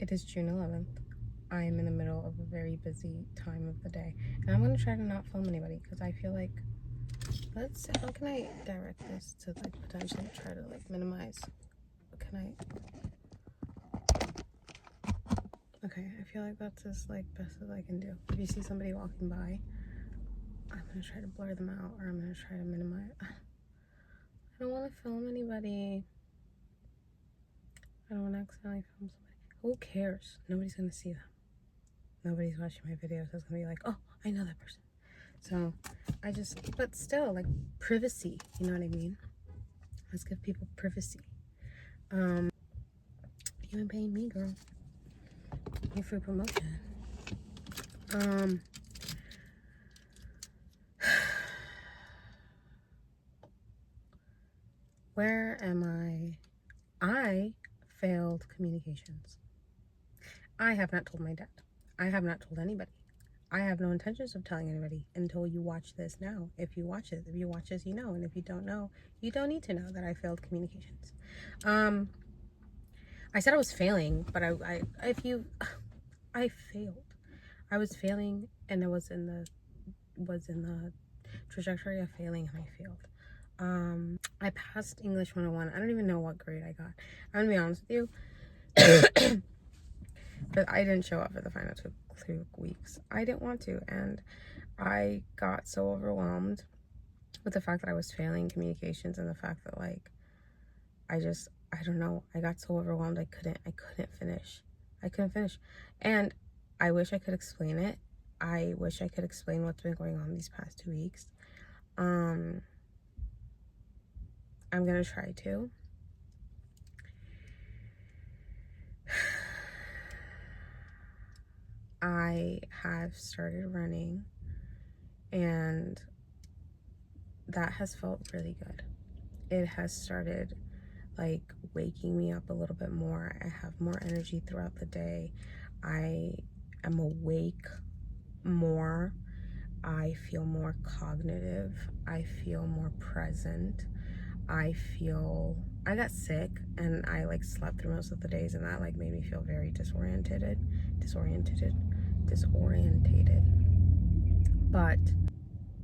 It is June 11th. I am in the middle of a very busy time of the day. And I'm going to try to not film anybody because I feel like, how can I direct this to like potentially try to like minimize? Okay, I feel like that's as like best as I can do. If you see somebody walking by, I'm going to try to blur them out or I'm going to try to minimize. I don't want to film anybody. I don't want to accidentally film somebody. Who cares? Nobody's going to see them. Nobody's watching my videos. It's going to be like, oh, I know that person. So but still, like, privacy, you know what I mean? Let's give people privacy. You ain't paying me, girl. You for promotion. Where am I? I failed communications. I have not told my dad. I have not told anybody. I have no intentions of telling anybody until you watch this now. If you watch this, you know. And if you don't know, you don't need to know that I failed communications. I said I was failing, but I failed. I was failing, and it was in the trajectory of failing, and I failed. I passed English 101. I don't even know what grade I got. I'm gonna be honest with you. But I didn't show up for the final 2 weeks. I didn't want to, and I got so overwhelmed with the fact that I was failing communications and the fact that like I don't know, I got so overwhelmed I couldn't finish. And I wish I could explain it. I wish I could explain what's been going on these past 2 weeks. I'm gonna try to. I have started running, and that has felt really good. It has started like waking me up a little bit more. I have more energy throughout the day. I am awake more. I feel more cognitive. I feel more present. I got sick and I like slept through most of the days, and that like made me feel very disorientated. But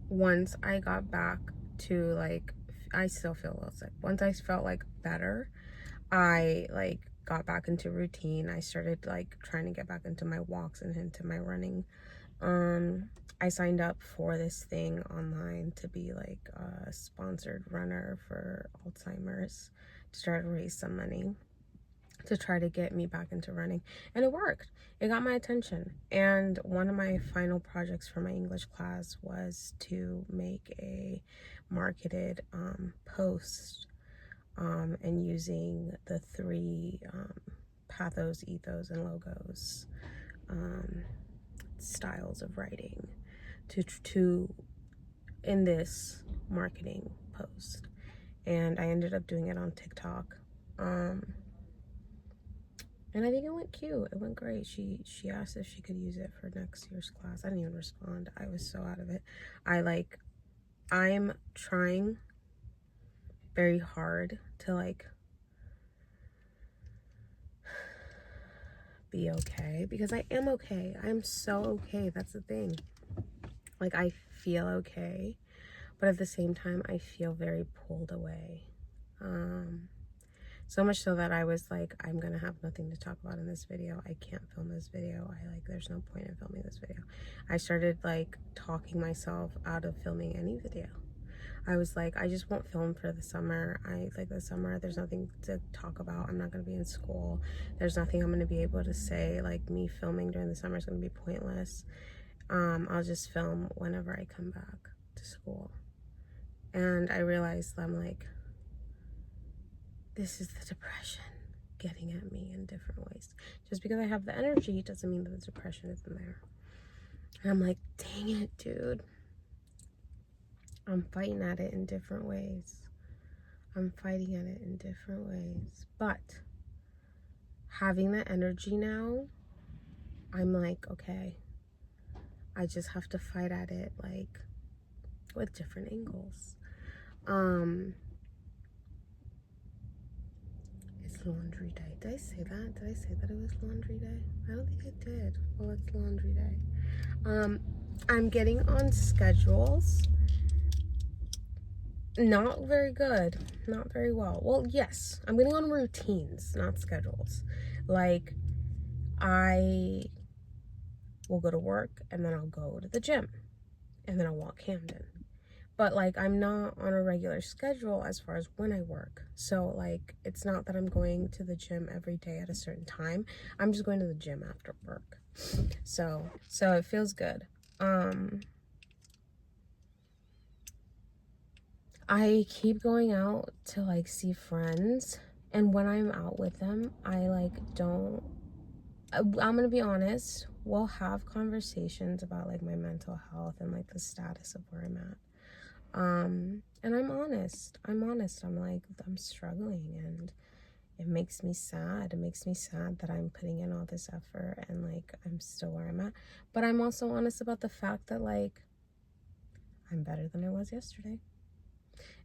once I got back to like, I still feel a little sick. Once I felt like better, I like got back into routine. I started like trying to get back into my walks and into my running. I signed up for this thing online to be like a sponsored runner for Alzheimer's to try to raise some money to try to get me back into running, and it worked. It got my attention. And one of my final projects for my English class was to make a marketed post and using the 3 pathos, ethos, and logos styles of writing to in this marketing post. And I ended up doing it on TikTok. And I think it went cute. It went great. She asked if she could use it for next year's class. I didn't even respond. I was so out of it. I'm trying very hard to like be okay, because I am okay. I'm so okay. That's the thing. Like, I feel okay, but at the same time I feel very pulled away. So much so that I was like, I'm gonna have nothing to talk about in this video. I can't film this video. There's no point in filming this video. I started like talking myself out of filming any video. I was like, I just won't film for the summer. The summer, there's nothing to talk about. I'm not gonna be in school. There's nothing I'm gonna be able to say. Like, me filming during the summer is gonna be pointless. I'll just film whenever I come back to school. And I realized I'm like, this is the depression getting at me in different ways. Just because I have the energy doesn't mean that the depression isn't there. And I'm like, dang it, dude. I'm fighting at it in different ways. But having that energy now, I'm like, okay, I just have to fight at it like with different angles. laundry day. Did I say that? Did I say that it was laundry day? I don't think I did. Well, it's laundry day. I'm getting on schedules. Not very good. Not very well. Well, yes, I'm getting on routines, not schedules. Like, I will go to work, and then I'll go to the gym, and then I'll walk Camden. But like, I'm not on a regular schedule as far as when I work. So like, it's not that I'm going to the gym every day at a certain time. I'm just going to the gym after work. So it feels good. I keep going out to like see friends, and when I'm out with them, I like don't, I'm gonna be honest, we'll have conversations about like my mental health and like the status of where I'm at. And I'm honest. I'm like, I'm struggling, and it makes me sad. It makes me sad that I'm putting in all this effort and like I'm still where I'm at. But I'm also honest about the fact that like I'm better than I was yesterday.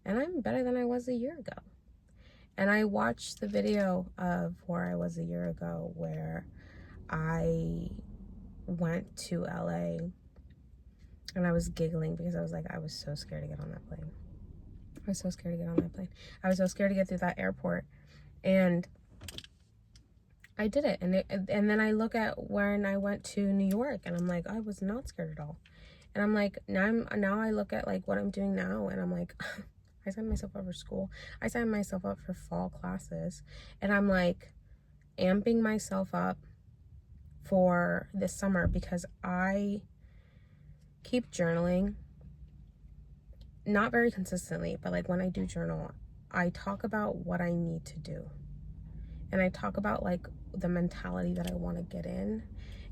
And I'm better than I was a year ago. And I watched the video of where I was a year ago, where I went to LA, and I was giggling because I was like, I was so scared to get on that plane. I was so scared to get on that plane. I was so scared to get through that airport. And I did it. And then I look at when I went to New York, and I'm like, I was not scared at all. And I'm like, now I look at like what I'm doing now, and I'm like, I signed myself up for school. I signed myself up for fall classes. And I'm like amping myself up for this summer because I keep journaling. Not very consistently, but like when I do journal, I talk about what I need to do. And I talk about like the mentality that I want to get in,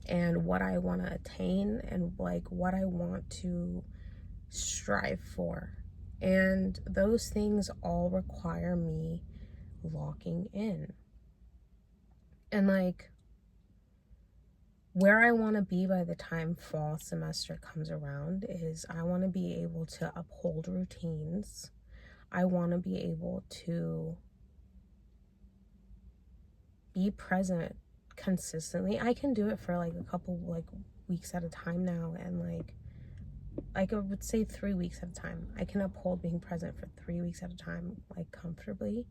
and what I want to attain, and like what I want to strive for. And those things all require me locking in. And like, where I want to be by the time fall semester comes around is I want to be able to uphold routines. I want to be able to be present consistently. I can do it for like a couple like weeks at a time now, and like I would say 3 weeks at a time. I can uphold being present for 3 weeks at a time, like comfortably,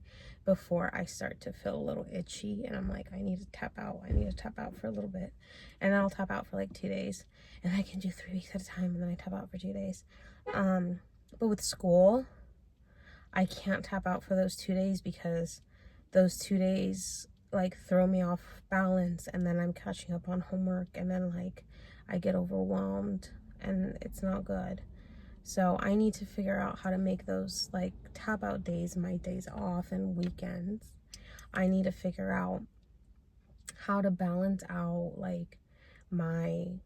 before I start to feel a little itchy, and I'm like, I need to tap out. I need to tap out for a little bit, and then I'll tap out for like 2 days, and I can do 3 weeks at a time, and then I tap out for 2 days. But with school, I can't tap out for those 2 days because those 2 days like throw me off balance, and then I'm catching up on homework, and then like I get overwhelmed, and it's not good. So I need to figure out how to make those like tap out days my days off and weekends. I need to figure out how to balance out like my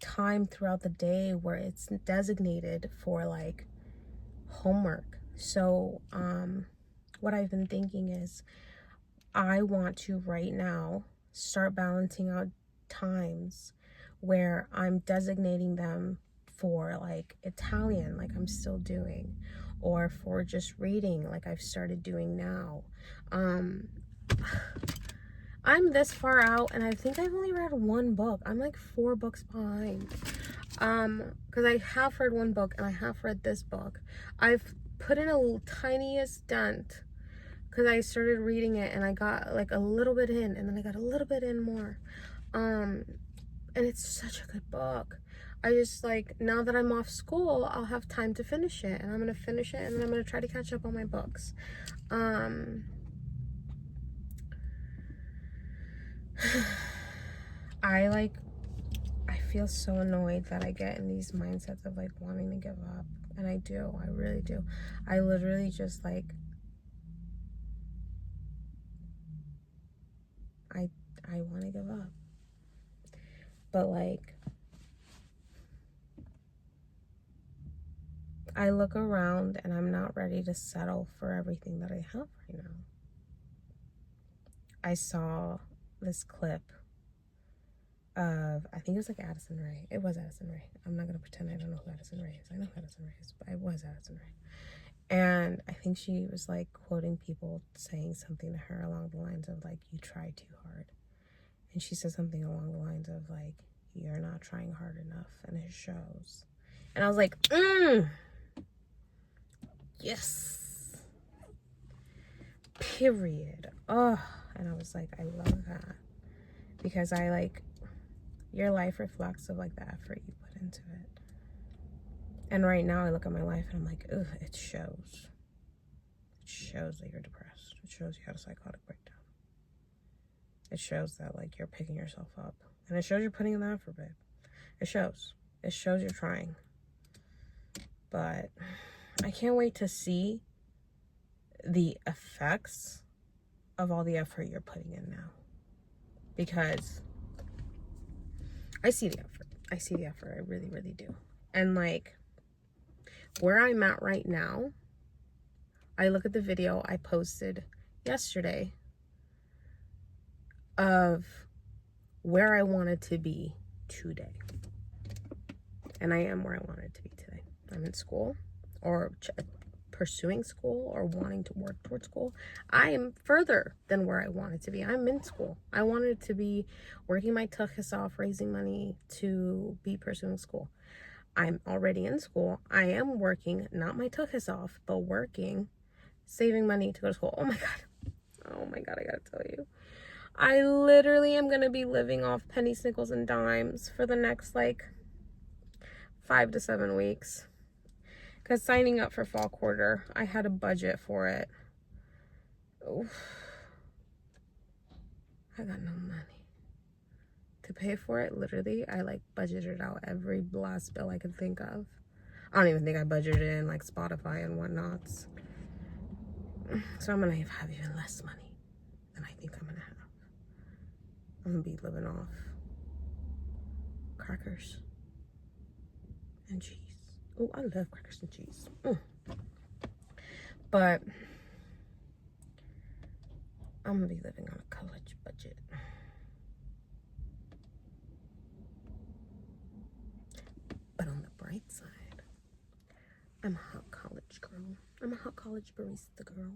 time throughout the day where it's designated for like homework. So what I've been thinking is I want to right now start balancing out times where I'm designating them for like Italian, like I'm still doing, or for just reading, like I've started doing now. I'm this far out, and I think I've only read one book. I'm like 4 books behind. Because I have read one book, and I have read this book. I've put in a tiniest dent because I started reading it, and I got like a little bit in, and then I got a little bit in more. And it's such a good book. I just like, now that I'm off school, I'll have time to finish it, and I'm gonna finish it, and then I'm gonna try to catch up on my books. I feel so annoyed that I get in these mindsets of like wanting to give up, and I do. I really do. I literally just like, I want to give up. But like, I look around, and I'm not ready to settle for everything that I have right now. I saw this clip of, I think it was like Addison Rae. It was Addison Rae. I'm not going to pretend I don't know who Addison Rae is. I know who Addison Rae is, but it was Addison Rae. And I think she was like quoting people saying something to her along the lines of like, you try too hard. And she said something along the lines of like, you're not trying hard enough and it shows. And I was like, yes. Period. Oh, and I was like, I love that. Because I like, your life reflects of like the effort you put into it. And right now I look at my life and I'm like, ugh, it shows. It shows that you're depressed. It shows you had a psychotic breakdown. It shows that like you're picking yourself up. And it shows you're putting in the effort, babe. It shows. It shows you're trying. But I can't wait to see the effects of all the effort you're putting in now. Because I see the effort. I see the effort. I really, really do. And like, where I'm at right now, I look at the video I posted yesterday of where I wanted to be today. And I am where I wanted to be today. I'm in school, or pursuing school, or wanting to work towards school. I am further than where I wanted to be. I'm in school. I wanted to be working my tuchus off, raising money to be pursuing school. I'm already in school. I am working, not my tuchus off, but working, saving money to go to school. Oh my God, I gotta tell you. I literally am gonna be living off pennies, nickels, and dimes for the next like 5 to 7 weeks. Because signing up for fall quarter, I had a budget for it. Oof. I got no money to pay for it. Literally, I like budgeted out every last bill I could think of. I don't even think I budgeted in like Spotify and whatnots. So I'm gonna have even less money than I think I'm gonna have. I'm gonna be living off crackers and cheese. Oh, I love crackers and cheese. But I'm gonna be living on a college budget. But on the bright side, I'm a hot college girl. I'm a hot college barista girl.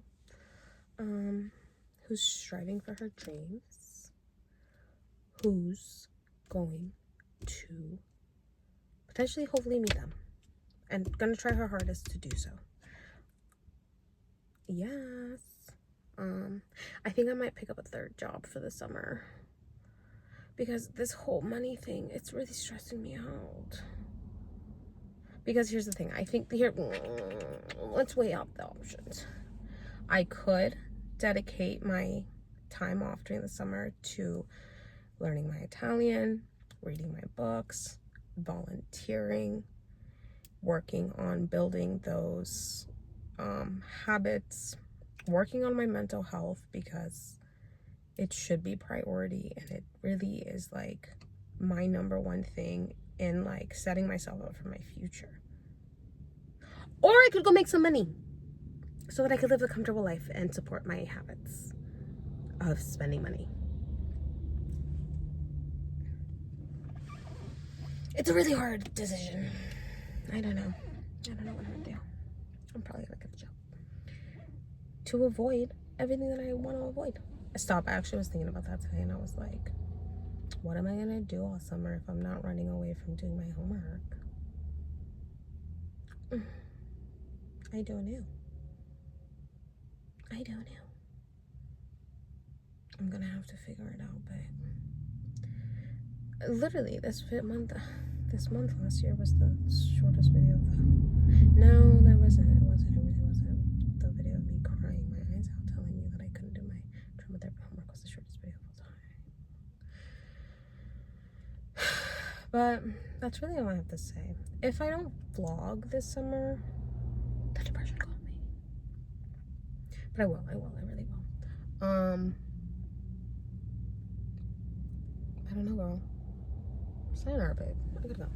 Who's striving for her dreams. Who's going to potentially, hopefully meet them. And gonna try her hardest to do so. Yes. I think I might pick up a third job for the summer. Because this whole money thing, it's really stressing me out. Because here's the thing, I think let's weigh out the options. I could dedicate my time off during the summer to learning my Italian, reading my books, volunteering, working on building those habits, working on my mental health, because it should be priority, and it really is like my number one thing in like setting myself up for my future. Or I could go make some money so that I could live a comfortable life and support my habits of spending money. It's a really hard decision. I don't know what I'm gonna do. I'm probably gonna get a job to avoid everything that I want to avoid. I actually was thinking about that today, and I was like, what am I gonna do all summer if I'm not running away from doing my homework? I don't know. I'm gonna have to figure it out, but literally this month last year was the shortest video of no, that wasn't. It really wasn't. The video of me crying my eyes out telling you that I couldn't do my trauma therapy homework was the shortest video of all time. But that's really all I have to say. If I don't vlog this summer, the depression called me. But I really will. I don't know, girl. Sayonara, babe. I gotta go.